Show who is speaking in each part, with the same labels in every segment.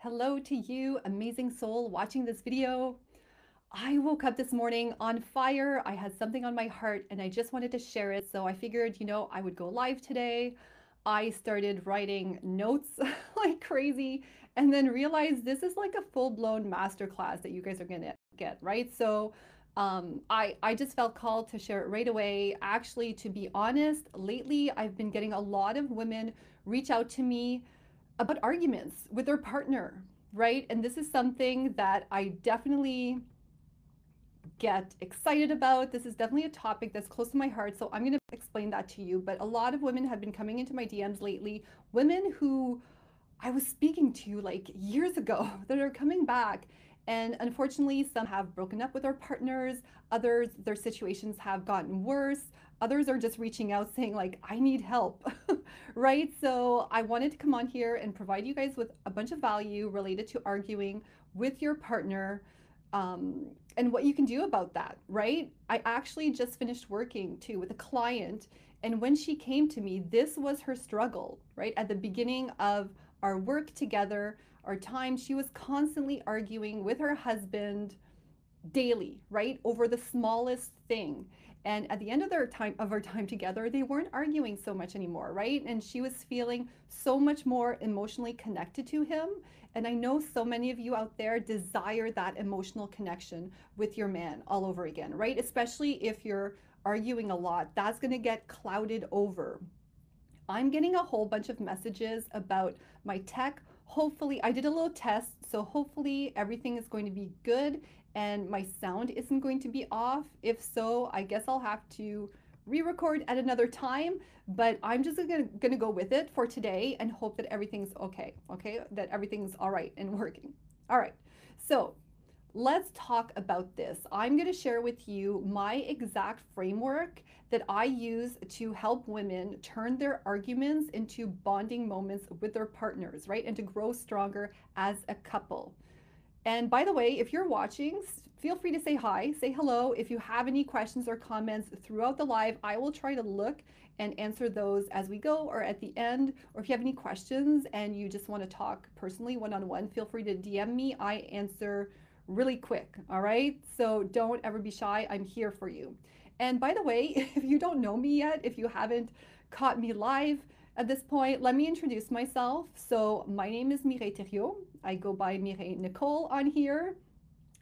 Speaker 1: Hello to you, amazing soul watching this video. I woke up this morning on fire. I had something on my heart and I just wanted to share it. So I figured, I would go live today. I started writing notes like crazy and then realized this is like a full-blown masterclass that you guys are gonna get, right? So I just felt called to share it right away. Actually, to be honest, lately I've been getting a lot of women reach out to me about arguments with their partner, right? And this is something that I definitely get excited about. This is definitely a topic that's close to my heart. So I'm going to explain that to you. But a lot of women have been coming into my DMs lately, women who I was speaking to like years ago that are coming back. And unfortunately, some have broken up with their partners, others, their situations have gotten worse. Others are just reaching out saying, like, I need help, right? So I wanted to come on here and provide you guys with a bunch of value related to arguing with your partner, and what you can do about that, right? I actually just finished working too with a client. And when she came to me, this was her struggle, right? At the beginning of our work together, our time, she was constantly arguing with her husband daily, right? Over the smallest thing. And at the end of our time together, they weren't arguing so much anymore, right? And she was feeling so much more emotionally connected to him. And I know so many of you out there desire that emotional connection with your man all over again, right? Especially if you're arguing a lot, that's going to get clouded over. I'm getting a whole bunch of messages about my tech. Hopefully, I did a little test, so hopefully everything is going to be good and my sound isn't going to be off. If so, I guess I'll have to re-record at another time, but I'm just gonna go with it for today and hope that everything's okay, that everything's all right and working. All right, so let's talk about this. I'm going to share with you my exact framework that I use to help women turn their arguments into bonding moments with their partners, right? And to grow stronger as a couple. And by the way, if you're watching, feel free to say hi, say hello. If you have any questions or comments throughout the live, I will try to look and answer those as we go or at the end. Or if you have any questions and you just want to talk personally one-on-one, feel free to DM me. I answer really quick, all right? So don't ever be shy. I'm here for you. And by the way, if you don't know me yet, if you haven't caught me live at this point, let me introduce myself. So my name is Mireille. I go by Mireille Nicole on here.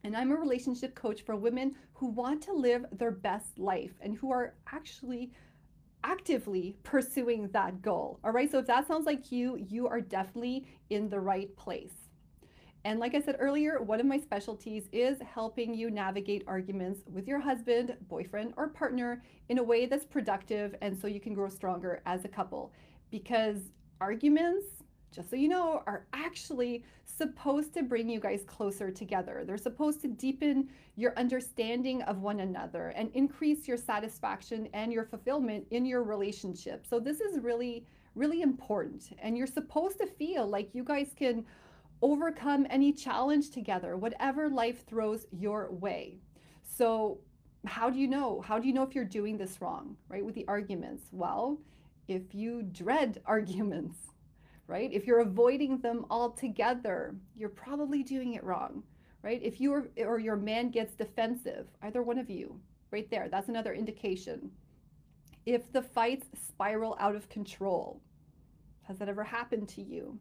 Speaker 1: And I'm a relationship coach for women who want to live their best life and who are actually actively pursuing that goal. All right. So if that sounds like you are definitely in the right place. And like I said earlier, one of my specialties is helping you navigate arguments with your husband, boyfriend, or partner in a way that's productive and so you can grow stronger as a couple. Because arguments, just so you know, are actually supposed to bring you guys closer together. They're supposed to deepen your understanding of one another and increase your satisfaction and your fulfillment in your relationship. So this is really, really important. And you're supposed to feel like you guys can overcome any challenge together, whatever life throws your way. So how do you know? How do you know if you're doing this wrong, right? With the arguments? Well, if you dread arguments, right? If you're avoiding them altogether, you're probably doing it wrong, right? If you or your man gets defensive, either one of you, right there, that's another indication. If the fights spiral out of control, has that ever happened to you?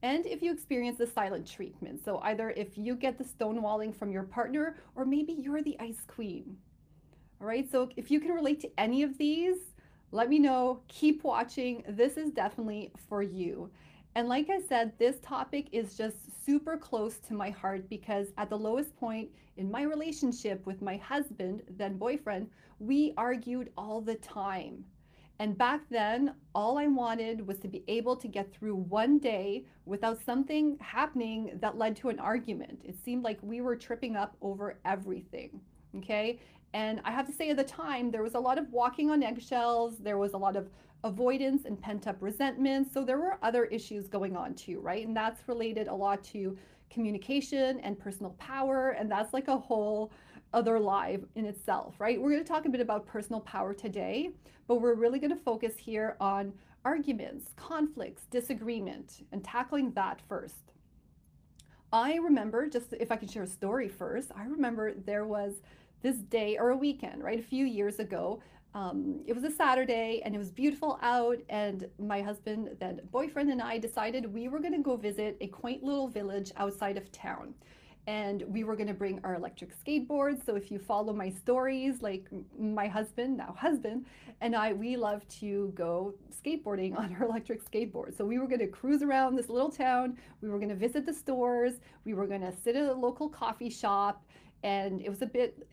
Speaker 1: And if you experience the silent treatment, so either if you get the stonewalling from your partner, or maybe you're the ice queen. All right, so if you can relate to any of these, let me know. Keep watching. This is definitely for you. And like I said, this topic is just super close to my heart because at the lowest point in my relationship with my husband, then boyfriend, we argued all the time. And back then, all I wanted was to be able to get through one day without something happening that led to an argument. It seemed like we were tripping up over everything. Okay. And I have to say, at the time, there was a lot of walking on eggshells. There was a lot of avoidance and pent up resentment. So there were other issues going on too, right? And that's related a lot to communication and personal power. And that's like a whole other live in itself, right? We're going to talk a bit about personal power today, but we're really going to focus here on arguments, conflicts, disagreement, and tackling that first. I remember, just if I can share a story first, I remember there was this day or a weekend, right, a few years ago. It was a Saturday and it was beautiful out, and my husband, then boyfriend, and I decided we were going to go visit a quaint little village outside of town. And we were going to bring our electric skateboards. So if you follow my stories, like my husband, now husband, and I, we love to go skateboarding on our electric skateboard. So we were going to cruise around this little town. We were going to visit the stores. We were going to sit at a local coffee shop, and it was a bit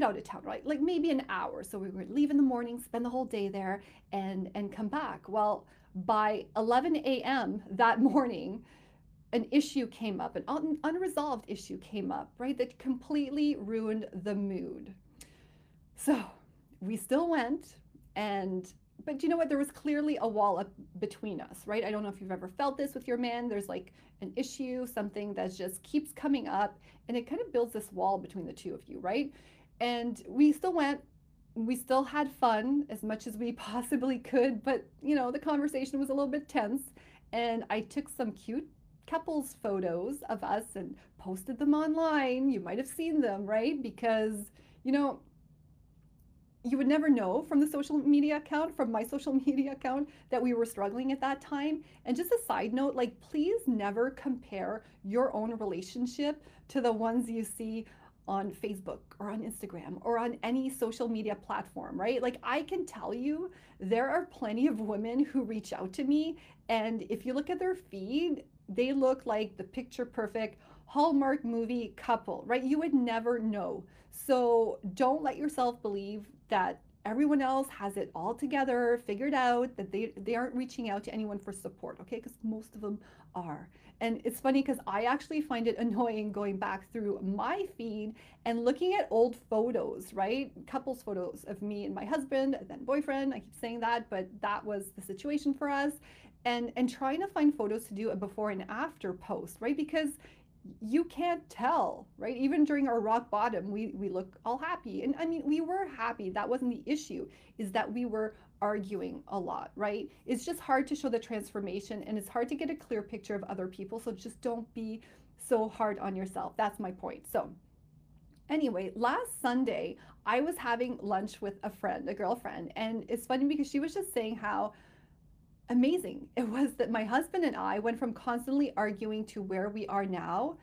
Speaker 1: out of town, right? Like maybe an hour. So we would leave in the morning, spend the whole day there, and come back. Well, by 11 a.m. that morning, an issue came up, an unresolved issue came up, right? That completely ruined the mood. So we still went, and but you know what? There was clearly a wall up between us, right? I don't know if you've ever felt this with your man. There's like an issue, something that just keeps coming up, and it kind of builds this wall between the two of you, right? And we still went. We still had fun as much as we possibly could, but you know, the conversation was a little bit tense. And I took some cute couples photos of us and posted them online. You might have seen them, right? Because, you know, you would never know from the social media account, from my social media account, that we were struggling at that time. And just a side note, like, please never compare your own relationship to the ones you see on Facebook or on Instagram or on any social media platform, right? Like, I can tell you, there are plenty of women who reach out to me, and if you look at their feed, they look like the picture perfect Hallmark movie couple, right? You would never know. So don't let yourself believe that everyone else has it all together, figured out, that they aren't reaching out to anyone for support, okay? Because most of them are. And it's funny because I actually find it annoying going back through my feed and looking at old photos, right? Couples photos of me and my husband, and then boyfriend. I keep saying that, but that was the situation for us. And trying to find photos to do a before and after post, right? Because you can't tell, right? Even during our rock bottom, we look all happy. And I mean, we were happy. That wasn't the issue, is that we were arguing a lot, right? It's just hard to show the transformation, and it's hard to get a clear picture of other people. So just don't be so hard on yourself. That's my point. So anyway, last Sunday, I was having lunch with a friend, a girlfriend, and it's funny because she was just saying how amazing it was that my husband and I went from constantly arguing to where we are now.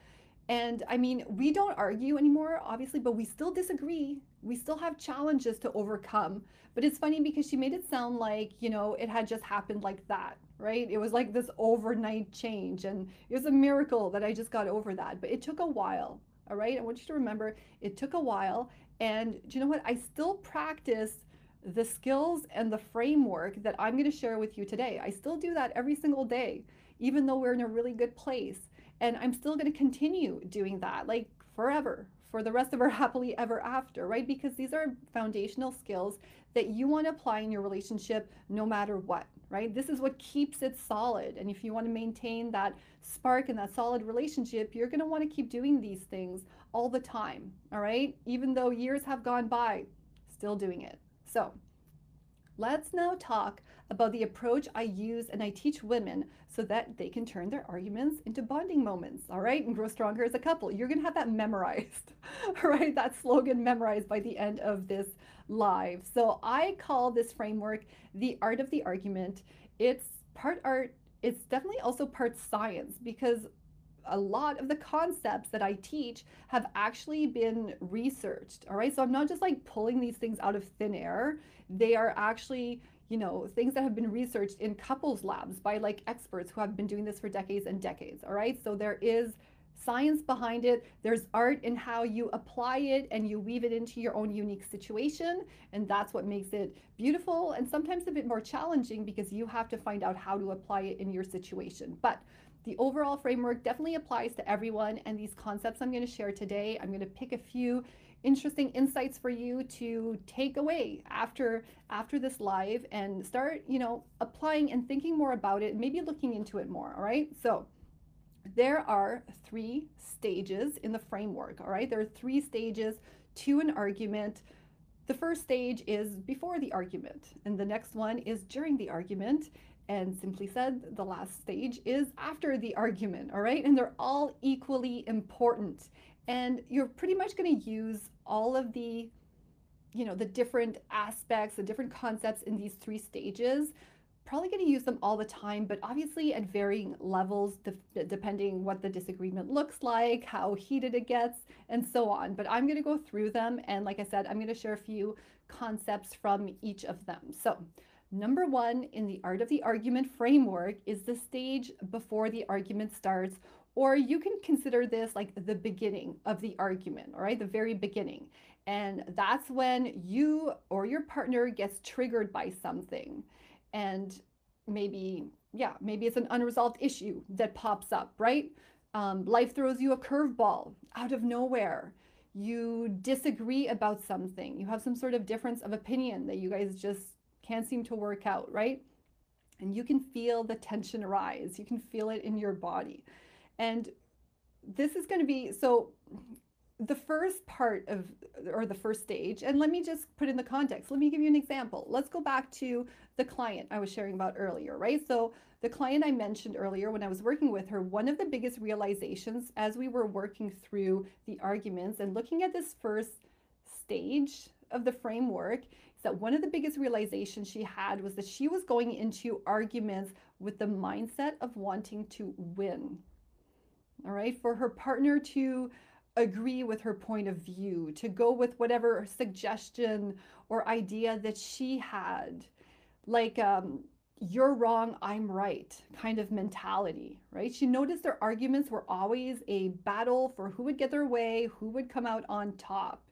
Speaker 1: And I mean, we don't argue anymore, obviously, but we still disagree. We still have challenges to overcome. But it's funny because she made it sound like, you know, it had just happened like that, right? It was like this overnight change, and it was a miracle that I just got over that. But it took a while, all right? I want you to remember it took a while. And do you know what? I still practice the skills and the framework that I'm going to share with you today. I still do that every single day, even though we're in a really good place. And I'm still going to continue doing that, like forever, for the rest of our happily ever after, right? Because these are foundational skills that you want to apply in your relationship no matter what, right? This is what keeps it solid. And if you want to maintain that spark and that solid relationship, you're going to want to keep doing these things all the time, all right? Even though years have gone by, still doing it. So let's now talk about the approach I use and I teach women so that they can turn their arguments into bonding moments, all right, and grow stronger as a couple. You're going to have that memorized, all right, that slogan memorized by the end of this live. So I call this framework the art of the argument. It's part art. It's definitely also part science, because a lot of the concepts that I teach have actually been researched. All right. So I'm not just like pulling these things out of thin air. They are actually, you know, things that have been researched in couples labs by like experts who have been doing this for decades and decades. All right. So there is science behind it. There's art in how you apply it and you weave it into your own unique situation. And that's what makes it beautiful and sometimes a bit more challenging, because you have to find out how to apply it in your situation. But the overall framework definitely applies to everyone, and these concepts I'm going to share today, I'm going to pick a few interesting insights for you to take away after this live and start, you know, applying and thinking more about it, maybe looking into it more, all right? So there are 3 stages in the framework, all right? There are 3 stages to an argument. The first stage is before the argument, and the next one is during the argument, And simply said, the last stage is after the argument, all right? And they're all equally important. And you're pretty much going to use all of the, the different aspects, the different concepts in these three stages. Probably going to use them all the time, but obviously at varying levels, depending what the disagreement looks like, how heated it gets, and so on. But I'm going to go through them. And like I said, I'm going to share a few concepts from each of them. So number one in the art of the argument framework is the stage before the argument starts, or you can consider this like the beginning of the argument, all right, the very beginning. And that's when you or your partner gets triggered by something. And maybe, yeah, maybe it's an unresolved issue that pops up, right? Life throws you a curveball out of nowhere. You disagree about something. You have some sort of difference of opinion that you guys just can't seem to work out, right? And you can feel the tension rise. You can feel it in your body. And this is going to be so the first part of, or the first stage, and let me just put in the context. Let me give you an example. Let's go back to the client I was sharing about earlier, right? So the client I mentioned earlier, when I was working with her, one of the biggest realizations as we were working through the arguments and looking at this first stage of the framework, is that one of the biggest realizations she had was that she was going into arguments with the mindset of wanting to win. All right, for her partner to agree with her point of view, to go with whatever suggestion or idea that she had, like you're wrong, I'm right kind of mentality, right? She noticed their arguments were always a battle for who would get their way, who would come out on top.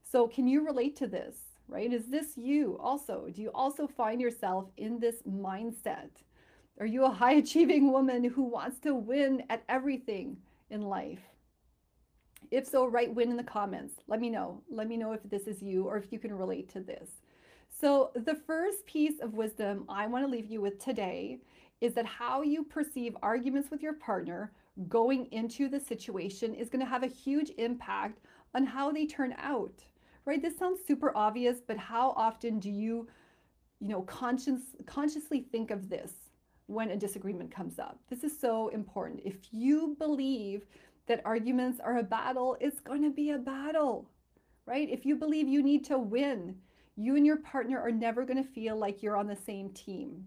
Speaker 1: So can you relate to this, right? Is this you also? Do you also find yourself in this mindset? Are you a high achieving woman who wants to win at everything in life? If so, write win in the comments. Let me know. Let me know if this is you or if you can relate to this. So the first piece of wisdom I want to leave you with today is that how you perceive arguments with your partner going into the situation is going to have a huge impact on how they turn out, right? This sounds super obvious, but how often do you consciously think of this when a disagreement comes up? This is so important. If you believe that arguments are a battle, it's going to be a battle, right? If you believe you need to win, you and your partner are never going to feel like you're on the same team.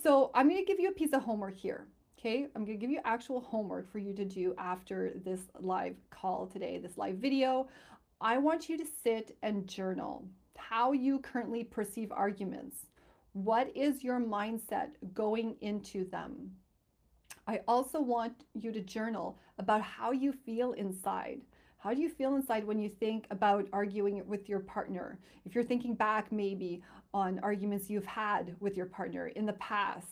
Speaker 1: So I'm going to give you a piece of homework here. Okay, I'm going to give you actual homework for you to do after this live call today, this live video. I want you to sit and journal how you currently perceive arguments. What is your mindset going into them? I also want you to journal about how you feel inside. How do you feel inside when you think about arguing with your partner? If you're thinking back maybe on arguments you've had with your partner in the past,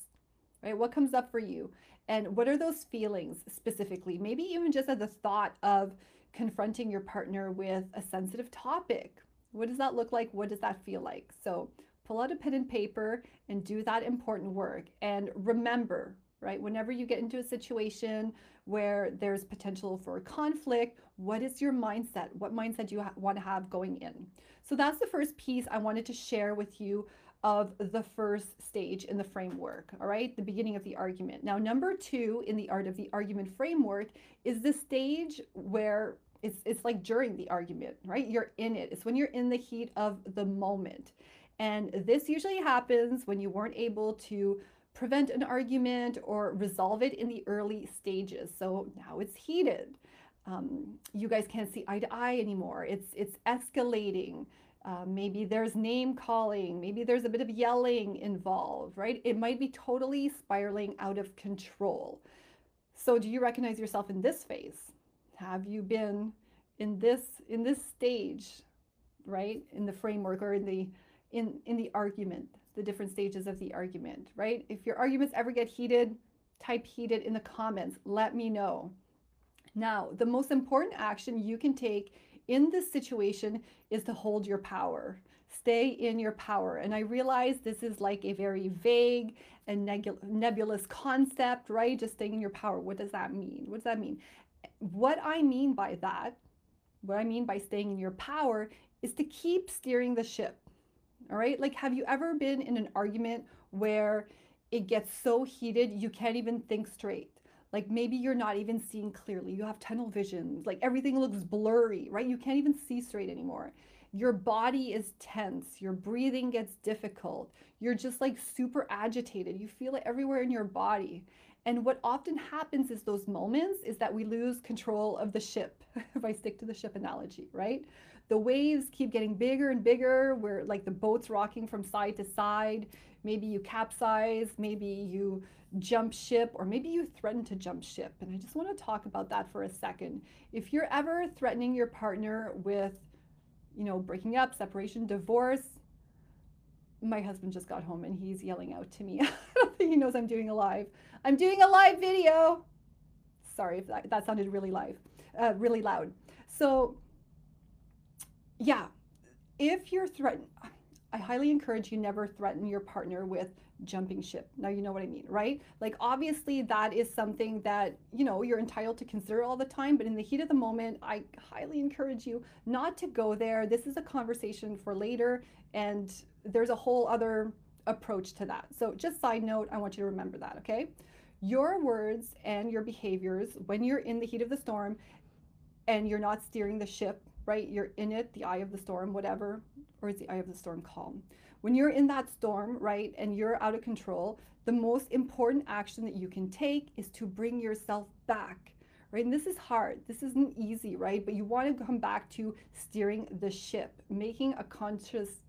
Speaker 1: right? What comes up for you? And what are those feelings specifically? Maybe even just at the thought of confronting your partner with a sensitive topic. What does that look like? What does that feel like? So pull out a pen and paper and do that important work. And remember, right, whenever you get into a situation where there's potential for conflict, what is your mindset? What mindset do you want to have going in? So that's the first piece I wanted to share with you of the first stage in the framework, all right, the beginning of the argument. Now, number two in the art of the argument framework is the stage where it's like during the argument, right? You're in it. It's when you're in the heat of the moment. And this usually happens when you weren't able to prevent an argument or resolve it in the early stages. So now it's heated. You guys can't see eye to eye anymore. It's escalating. Maybe there's name calling. Maybe there's a bit of yelling involved, right? It might be totally spiraling out of control. So do you recognize yourself in this phase? Have you been in this stage, right? In the framework or in the argument, the different stages of the argument, right? If your arguments ever get heated, type heated in the comments. Let me know. Now, the most important action you can take in this situation is to hold your power. Stay in your power. And I realize this is like a very vague and nebulous concept, right? Just staying in your power. What does that mean? What does that mean? What I mean by that, what I mean by staying in your power is to keep steering the ship. All right. Like, have you ever been in an argument where it gets so heated you can't even think straight. Like maybe you're not even seeing clearly. You have tunnel vision. Like everything looks blurry, right? You can't even see straight anymore. Your body is tense. Your breathing gets difficult. You're just like super agitated. You feel it everywhere in your body. And what often happens is those moments is that we lose control of the ship, if I stick to the ship analogy, right? The waves keep getting bigger and bigger. Where like the boat's rocking from side to side. Maybe you capsize, maybe you jump ship, or maybe you threaten to jump ship. And I just want to talk about that for a second. If you're ever threatening your partner with, breaking up, separation, divorce, my husband just got home and he's yelling out to me. I don't think he knows I'm doing a live. I'm doing a live video. Sorry if that sounded really really loud. So yeah, if you're threatened, I highly encourage you never threaten your partner with jumping ship. Now you know what I mean, right? Like obviously that is something that, you're entitled to consider all the time, but in the heat of the moment, I highly encourage you not to go there. This is a conversation for later, and there's a whole other approach to that. So just side note, I want you to remember that, okay? Your words and your behaviors when you're in the heat of the storm and you're not steering the ship, right? You're in it, the eye of the storm, whatever, or is the eye of the storm calm? When you're in that storm, right, and you're out of control, the most important action that you can take is to bring yourself back, right? And this is hard. This isn't easy, right? But you want to come back to steering the ship, making a conscious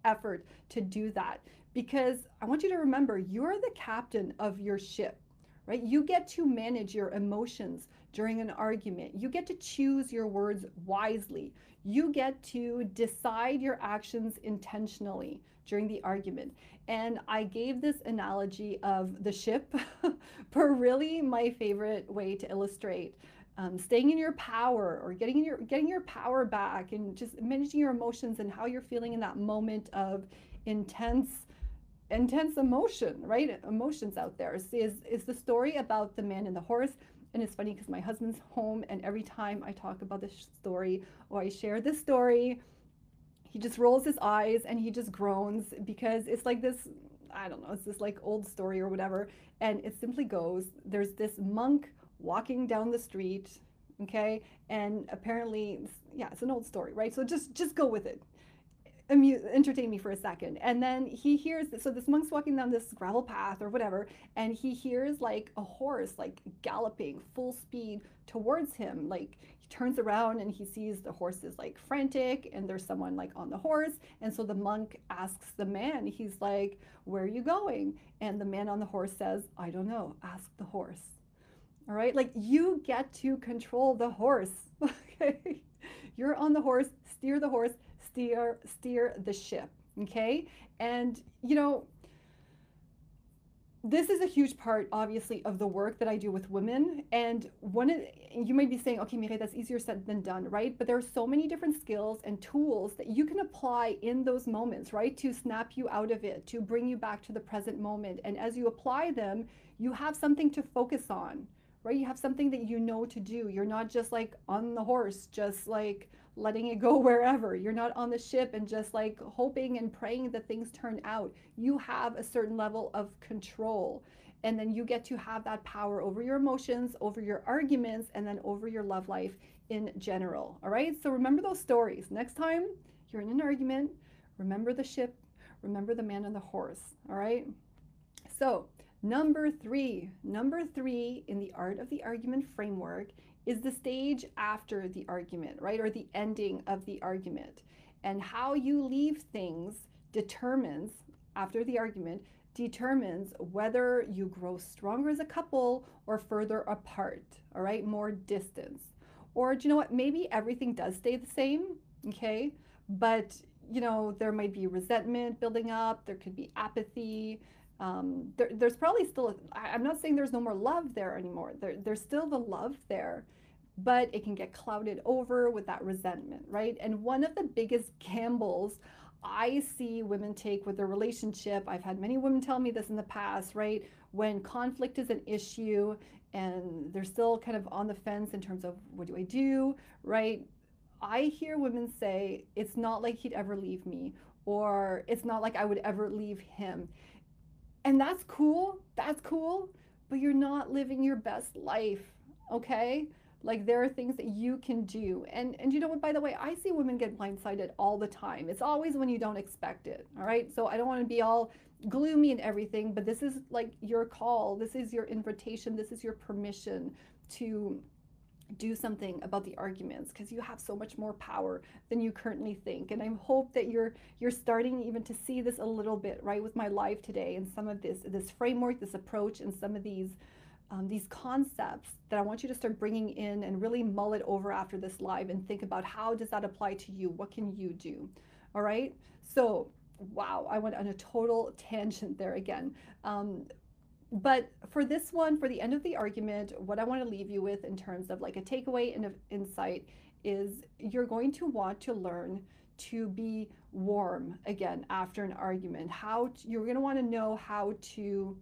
Speaker 1: effort to do that, because I want you to remember you're the captain of your ship, right? You get to manage your emotions during an argument. You get to choose your words wisely. You get to decide your actions intentionally during the argument. And I gave this analogy of the ship for really my favorite way to illustrate staying in your power, or getting your power back, and just managing your emotions and how you're feeling in that moment of intense emotion, right? Emotions out there is the story about the man and the horse. And it's funny because my husband's home, and every time I talk about this story or I share this story, he just rolls his eyes and he just groans, because it's like this, I don't know, it's this like old story or whatever. And it simply goes, there's this monk walking down the street, okay? And apparently, yeah, it's an old story, right? So just go with it. Entertain me for a second. And then he hears, so this monk's walking down this gravel path or whatever, and he hears like a horse like galloping full speed towards him. Like he turns around and he sees the horse is like frantic, and there's someone like on the horse. And so the monk asks the man, he's like, where are you going? And the man on the horse says, I don't know, ask the horse. All right, like you get to control the horse. Okay, you're on the horse, steer the horse, steer the ship. Okay, and this is a huge part, obviously, of the work that I do with women. And you might be saying, okay, Mireille, that's easier said than done, right? But there are so many different skills and tools that you can apply in those moments, right? To snap you out of it, to bring you back to the present moment. And as you apply them, you have something to focus on, right? You have something that you know to do. You're not just like on the horse, just like letting it go wherever. You're not on the ship and just like hoping and praying that things turn out. You have a certain level of control, and then you get to have that power over your emotions, over your arguments, and then over your love life in general. All right, so remember those stories. Next time you're in an argument, remember the ship, remember the man on the horse. All right, so number three in the art of the argument framework is the stage after the argument, right? Or the ending of the argument. And how you leave things determines, after the argument, determines whether you grow stronger as a couple or further apart, all right? More distance. Or do you know what? Maybe everything does stay the same, okay? But, there might be resentment building up, there could be apathy. There's probably still, I'm not saying there's no more love there anymore. There's still the love there, but it can get clouded over with that resentment, right? And one of the biggest gambles I see women take with their relationship, I've had many women tell me this in the past, right? When conflict is an issue and they're still kind of on the fence in terms of what do I do, right? I hear women say, it's not like he'd ever leave me, or it's not like I would ever leave him. And that's cool, but you're not living your best life, okay? Like there are things that you can do. And you know what, by the way, I see women get blindsided all the time. It's always when you don't expect it, all right? So I don't want to be all gloomy and everything, but this is like your call. This is your invitation. This is your permission to do something about the arguments, because you have so much more power than you currently think. And I hope that you're starting even to see this a little bit, right, with my live today, and some of this framework, this approach, and some of these concepts that I want you to start bringing in and really mull it over after this live and think about, how does that apply to you? What can you do? All right. So wow, I went on a total tangent there again. But for this one, for the end of the argument, what I want to leave you with in terms of like a takeaway and an insight is, you're going to want to learn to be warm again after an argument. You're going to want to know how to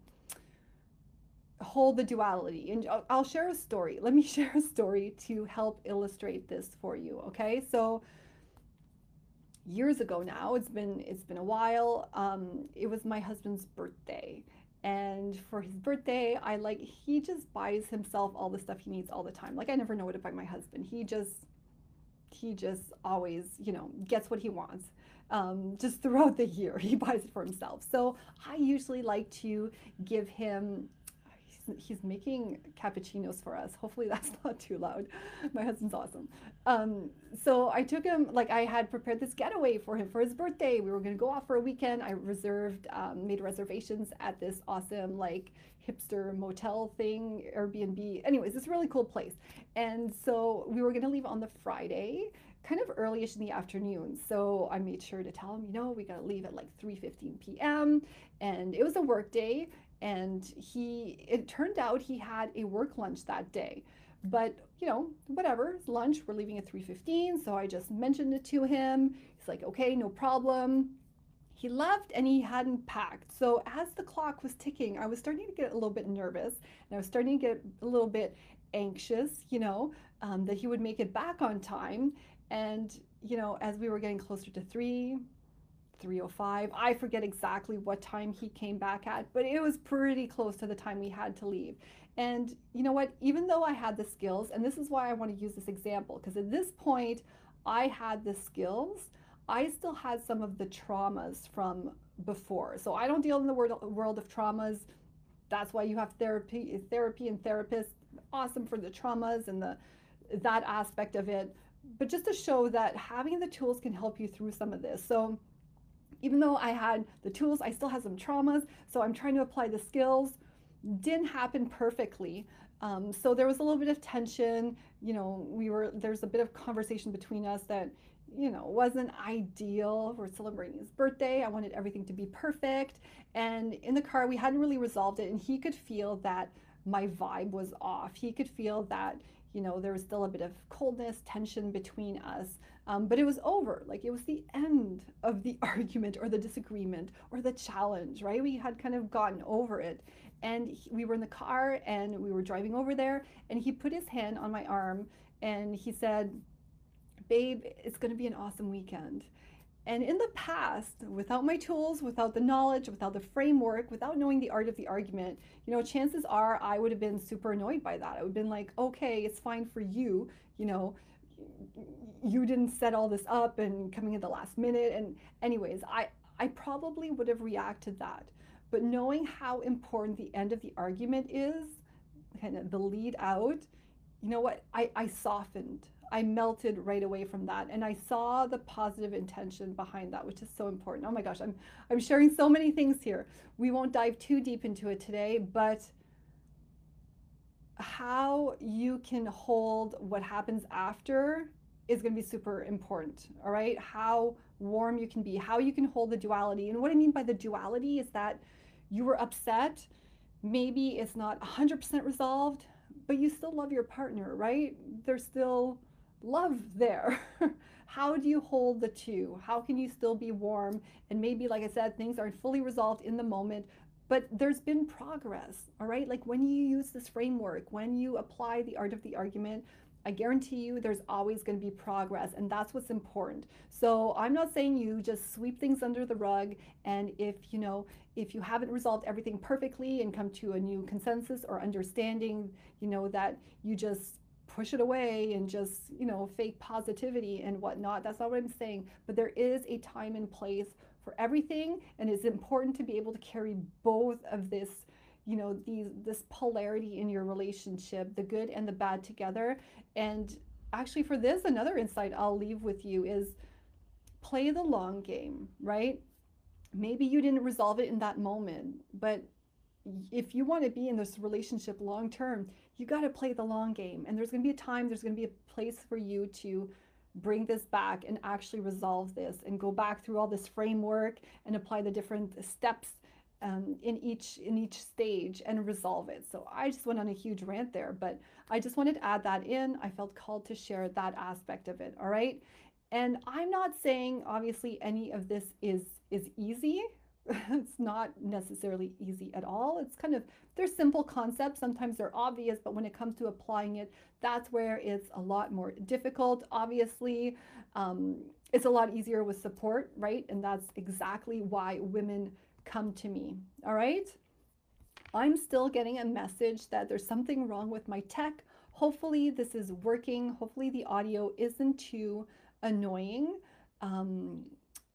Speaker 1: hold the duality. And I'll share a story. Let me share a story to help illustrate this for you. Okay. So years ago now, it's been a while. It was my husband's birthday. And for his birthday, he just buys himself all the stuff he needs all the time. Like I never know what to buy my husband. He just always, gets what he wants. Just throughout the year, he buys it for himself. So I usually like to give him, he's making cappuccinos for us. Hopefully that's not too loud. My husband's awesome. So I took him, like I had prepared this getaway for him for his birthday. We were going to go off for a weekend. I made reservations at this awesome like hipster motel thing, Airbnb. Anyways, this really cool place. And so we were going to leave on the Friday, kind of early-ish in the afternoon. So I made sure to tell him, we got to leave at like 3:15 p.m. And it was a work day. And it turned out he had a work lunch that day. But, whatever, it's lunch, we're leaving at 3:15. So I just mentioned it to him. He's like, okay, no problem. He left and he hadn't packed. So as the clock was ticking, I was starting to get a little bit nervous, and I was starting to get a little bit anxious, that he would make it back on time. And, as we were getting closer to 3:05. I forget exactly what time he came back at, but it was pretty close to the time we had to leave. And you know what? Even though I had the skills, and this is why I want to use this example, because at this point I had the skills, I still had some of the traumas from before. So I don't deal in the world of traumas. That's why you have therapy and therapists. Awesome for the traumas and that aspect of it. But just to show that having the tools can help you through some of this. So even though I had the tools, I still had some traumas. So I'm trying to apply the skills. Didn't happen perfectly. So there was a little bit of tension. There's a bit of conversation between us that, wasn't ideal. We're celebrating his birthday. I wanted everything to be perfect. And in the car, we hadn't really resolved it. And he could feel that my vibe was off. He could feel that, there was still a bit of coldness, tension between us. But it was over. Like it was the end of the argument or the disagreement or the challenge, right? We had kind of gotten over it. And we were in the car and we were driving over there, and he put his hand on my arm and he said, babe, it's going to be an awesome weekend. And in the past, without my tools, without the knowledge, without the framework, without knowing the art of the argument, chances are I would have been super annoyed by that. I would have been like, okay, it's fine for you, you didn't set all this up and coming in the last minute. And anyways, I probably would have reacted that. But knowing how important the end of the argument is, kind of the lead out, you know what? I softened. I melted right away from that, and I saw the positive intention behind that, which is so important. Oh my gosh, I'm sharing so many things here. We won't dive too deep into it today, but how you can hold what happens after is going to be super important. All right, how warm you can be, how you can hold the duality. And what I mean by the duality is that you were upset, maybe it's not 100% resolved, but you still love your partner, right? There's still love there. How do you hold the two? How can you still be warm? And maybe, like I said, things aren't fully resolved in the moment, but there's been progress, all right? Like when you use this framework, when you apply the art of the argument, I guarantee you there's always going to be progress, and that's what's important. So I'm not saying you just sweep things under the rug, and if you haven't resolved everything perfectly and come to a new consensus or understanding, that you just push it away and just, fake positivity and whatnot. That's not what I'm saying. But there is a time and place for everything, and it's important to be able to carry both of this polarity in your relationship, the good and the bad together. And actually, for this, another insight I'll leave with you is play the long game, right? Maybe you didn't resolve it in that moment, but if you want to be in this relationship long term, you got to play the long game. And there's going to be a time, there's going to be a place for you to bring this back and actually resolve this and go back through all this framework and apply the different steps in each stage and resolve it. So I just went on a huge rant there, but I just wanted to add that in. I felt called to share that aspect of it. All right. And I'm not saying obviously any of this is easy. It's not necessarily easy at all. It's kind of, they're simple concepts. Sometimes they're obvious, but when it comes to applying it, that's where it's a lot more difficult. Obviously, it's a lot easier with support, right? And that's exactly why women come to me. All right. I'm still getting a message that there's something wrong with my tech. Hopefully this is working. Hopefully the audio isn't too annoying.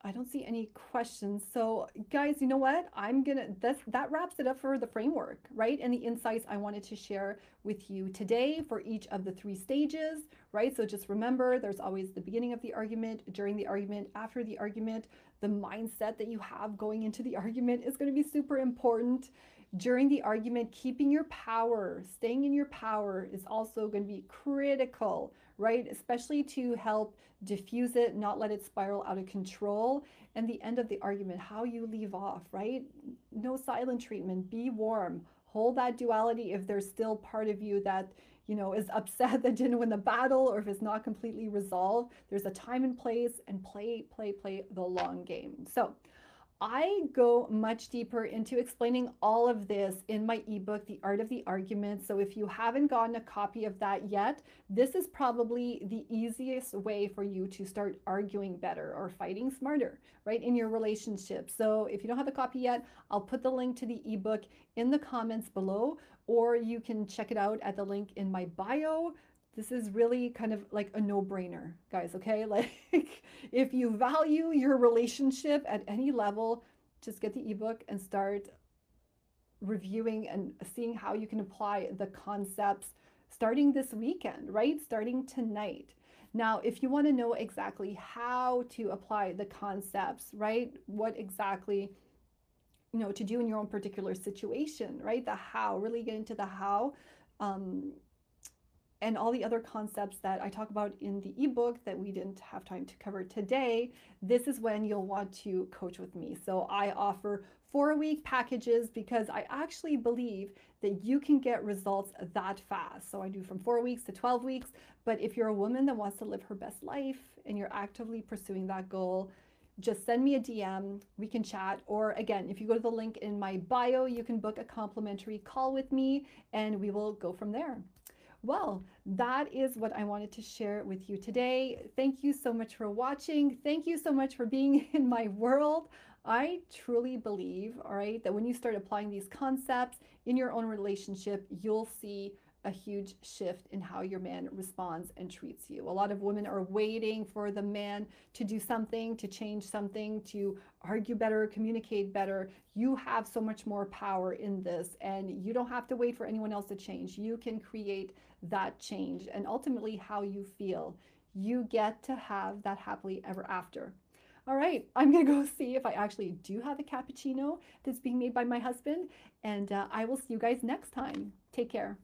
Speaker 1: I don't see any questions. So guys, you know what? That wraps it up for the framework, right? And the insights I wanted to share with you today for each of the 3 stages, right? So just remember, there's always the beginning of the argument, during the argument, after the argument. The mindset that you have going into the argument is going to be super important. During the argument, keeping your power, staying in your power is also going to be critical, right? Especially to help diffuse it, not let it spiral out of control. And the end of the argument, how you leave off, right? No silent treatment, be warm, hold that duality if there's still part of you that is upset that didn't win the battle, or if it's not completely resolved. There's a time and place, and play the long game. So I go much deeper into explaining all of this in my ebook, The Art of the Argument. So if you haven't gotten a copy of that yet, this is probably the easiest way for you to start arguing better or fighting smarter, right, in your relationship. So if you don't have a copy yet, I'll put the link to the ebook in the comments below, or you can check it out at the link in my bio. This is really kind of like a no-brainer, guys, okay? Like, if you value your relationship at any level, just get the ebook and start reviewing and seeing how you can apply the concepts starting this weekend, right? Starting tonight. Now, if you want to know exactly how to apply the concepts, right? What exactly to do in your own particular situation, right? The how, really get into the how. And all the other concepts that I talk about in the ebook that we didn't have time to cover today, this is when you'll want to coach with me. So I offer 4-week packages because I actually believe that you can get results that fast. So I do from 4 weeks to 12 weeks. But if you're a woman that wants to live her best life and you're actively pursuing that goal, just send me a DM, we can chat. Or again, if you go to the link in my bio, you can book a complimentary call with me and we will go from there. Well, that is what I wanted to share with you today. Thank you so much for watching. Thank you so much for being in my world. I truly believe, all right, that when you start applying these concepts in your own relationship, you'll see a huge shift in how your man responds and treats you. A lot of women are waiting for the man to do something, to change something, to argue better, communicate better. You have so much more power in this, and you don't have to wait for anyone else to change. You can create that change, and ultimately how you feel. You get to have that happily ever after. All right, I'm gonna go see if I actually do have a cappuccino that's being made by my husband, and I will see you guys next time. Take care.